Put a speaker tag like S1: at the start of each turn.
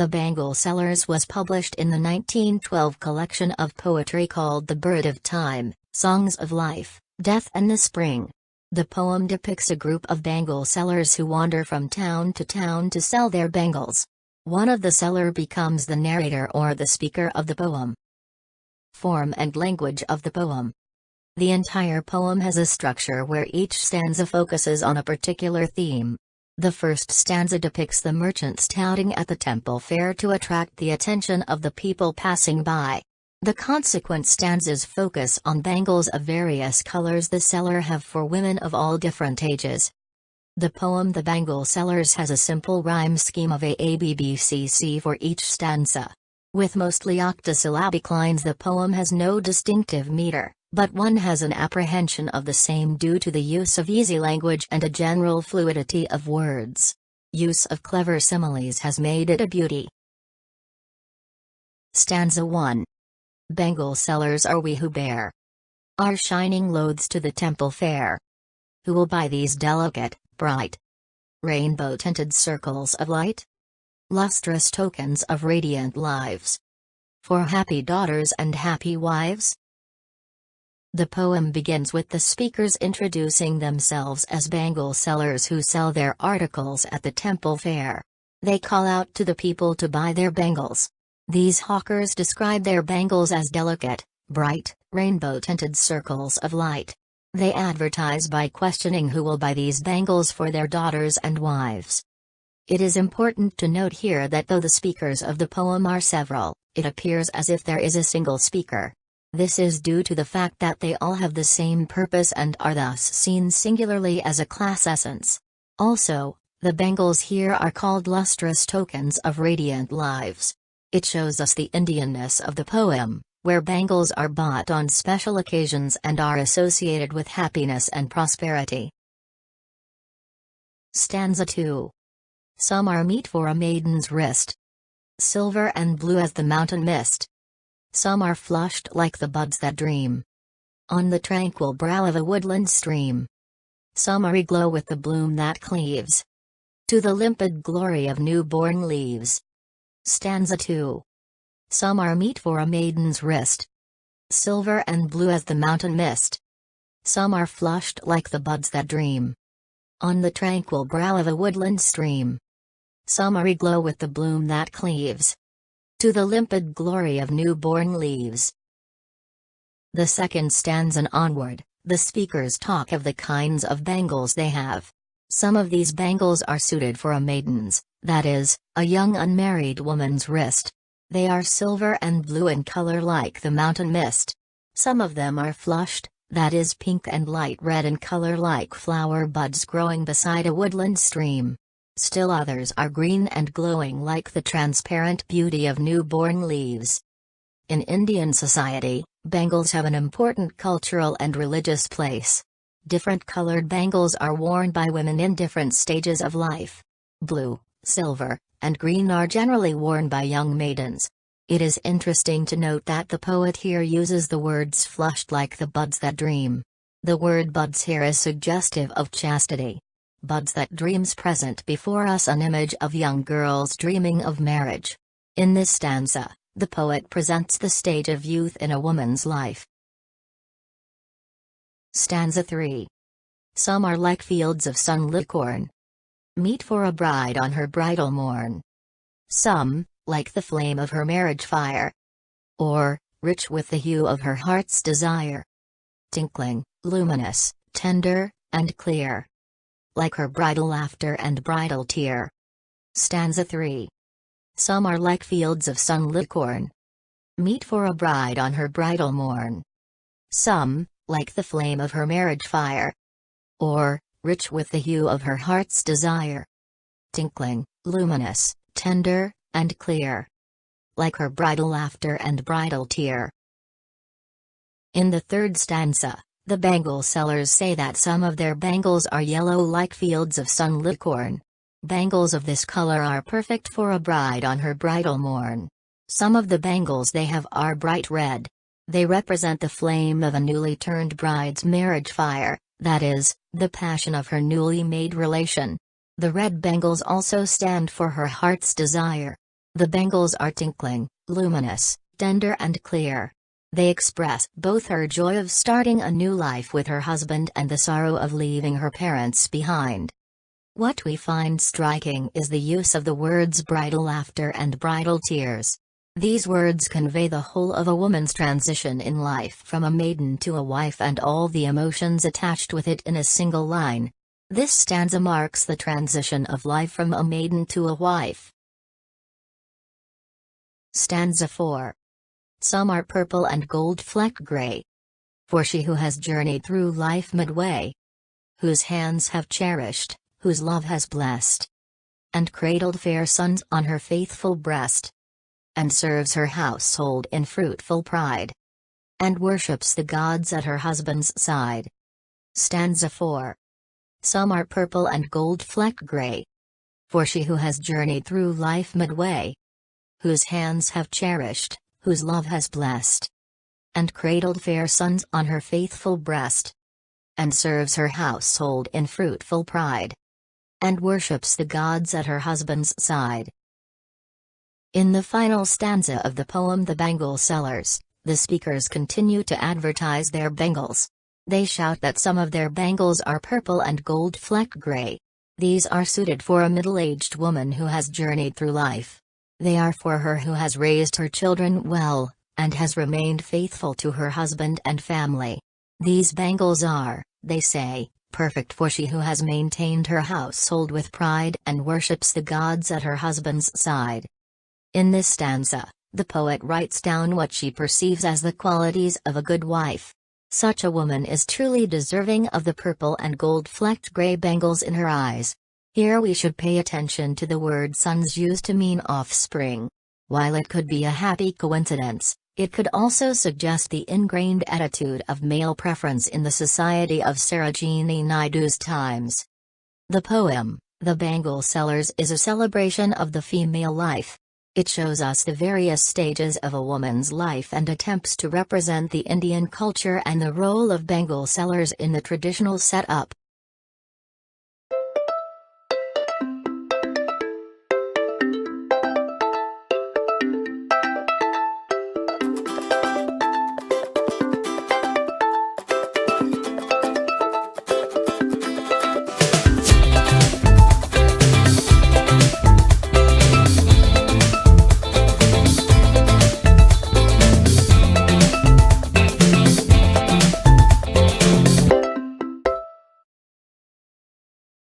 S1: The Bangle Sellers was published in the 1912 collection of poetry called The Bird of Time, Songs of Life, Death and the Spring. The poem depicts a group of bangle sellers who wander from town to sell their bangles. One of the seller becomes the narrator or the speaker of the poem. Form and language of the poem. The entire poem has a structure where each stanza focuses on a particular theme. The first stanza depicts the merchants touting at the temple fair to attract the attention of the people passing by. The consequent stanzas focus on bangles of various colors the seller have for women of all different ages. The poem The Bangle Sellers has a simple rhyme scheme of AABBCC for each stanza. With mostly octosyllabic lines, the poem has no distinctive meter, but one has an apprehension of the same due to the use of easy language and a general fluidity of words. Use of clever similes has made it a beauty. Stanza 1. Bangle sellers are we who bear our shining loads to the temple fair. Who will buy these delicate, bright, rainbow-tinted circles of light? Lustrous tokens of radiant lives. For happy daughters and happy wives? The poem begins with the speakers introducing themselves as bangle sellers who sell their articles at the temple fair. They call out to the people to buy their bangles. These hawkers describe their bangles as delicate, bright, rainbow-tinted circles of light. They advertise by questioning who will buy these bangles for their daughters and wives. It is important to note here that though the speakers of the poem are several, it appears as if there is a single speaker. This is due to the fact that they all have the same purpose and are thus seen singularly as a class essence. Also, the bangles here are called lustrous tokens of radiant lives. It shows us the Indianness of the poem, where bangles are bought on special occasions and are associated with happiness and prosperity. Stanza 2. Some are meet for a maiden's wrist, silver and blue as the mountain mist. Some are flushed like the buds that dream on the tranquil brow of a woodland stream. Some are aglow with the bloom that cleaves to the limpid glory of newborn leaves. Stanza 2. Some are meet for a maiden's wrist, silver and blue as the mountain mist. Some are flushed like the buds that dream on the tranquil brow of a woodland stream. Some are aglow with the bloom that cleaves to the limpid glory of newborn leaves. The second stanza onward, the speakers talk of the kinds of bangles they have. Some of these bangles are suited for a maiden's, that is, a young unmarried woman's wrist. They are silver and blue in color like the mountain mist. Some of them are flushed, that is pink and light red in color like flower buds growing beside a woodland stream. Still others are green and glowing like the transparent beauty of newborn leaves. In Indian society, bangles have an important cultural and religious place. Different colored bangles are worn by women in different stages of life. Blue, silver, and green are generally worn by young maidens. It is interesting to note that the poet here uses the words flushed like the buds that dream. The word buds here is suggestive of chastity. Buds that dreams present before us an image of young girls dreaming of marriage. In this stanza, the poet presents the stage of youth in a woman's life. Stanza 3. Some are like fields of sunlit corn, meet for a bride on her bridal morn. Some, like the flame of her marriage fire, or, rich with the hue of her heart's desire. Tinkling, luminous, tender, and clear, like her bridal laughter and bridal tear. Stanza 3. Some are like fields of sunlit corn, meet for a bride on her bridal morn. Some, like the flame of her marriage fire, or, rich with the hue of her heart's desire. Tinkling, luminous, tender, and clear, like her bridal laughter and bridal tear. In the third stanza, the bangle sellers say that some of their bangles are yellow like fields of sunlit corn. Bangles of this color are perfect for a bride on her bridal morn. Some of the bangles they have are bright red. They represent the flame of a newly turned bride's marriage fire, that is, the passion of her newly made relation. The red bangles also stand for her heart's desire. The bangles are tinkling, luminous, tender and clear. They express both her joy of starting a new life with her husband and the sorrow of leaving her parents behind. What we find striking is the use of the words bridal laughter and bridal tears. These words convey the whole of a woman's transition in life from a maiden to a wife and all the emotions attached with it in a single line. This stanza marks the transition of life from a maiden to a wife. Stanza 4. Some are purple and gold-flecked gray. For she who has journeyed through life midway, whose hands have cherished, whose love has blessed, and cradled fair sons on her faithful breast, and serves her household in fruitful pride, and worships the gods at her husband's side. Stanza 4. Some are purple and gold-flecked gray. For she who has journeyed through life midway, whose hands have cherished, whose love has blessed, and cradled fair sons on her faithful breast, and serves her household in fruitful pride, and worships the gods at her husband's side. In the final stanza of the poem The Bangle Sellers, the speakers continue to advertise their bangles. They shout that some of their bangles are purple and gold-flecked gray. These are suited for a middle-aged woman who has journeyed through life. They are for her who has raised her children well, and has remained faithful to her husband and family. These bangles are, they say, perfect for she who has maintained her household with pride and worships the gods at her husband's side. In this stanza, the poet writes down what she perceives as the qualities of a good wife. Such a woman is truly deserving of the purple and gold-flecked gray bangles in her eyes. Here we should pay attention to the word sons used to mean offspring. While it could be a happy coincidence, it could also suggest the ingrained attitude of male preference in the society of Sarojini Naidu's times. The poem, The Bangle Sellers, is a celebration of the female life. It shows us the various stages of a woman's life and attempts to represent the Indian culture and the role of bangle sellers in the traditional setup.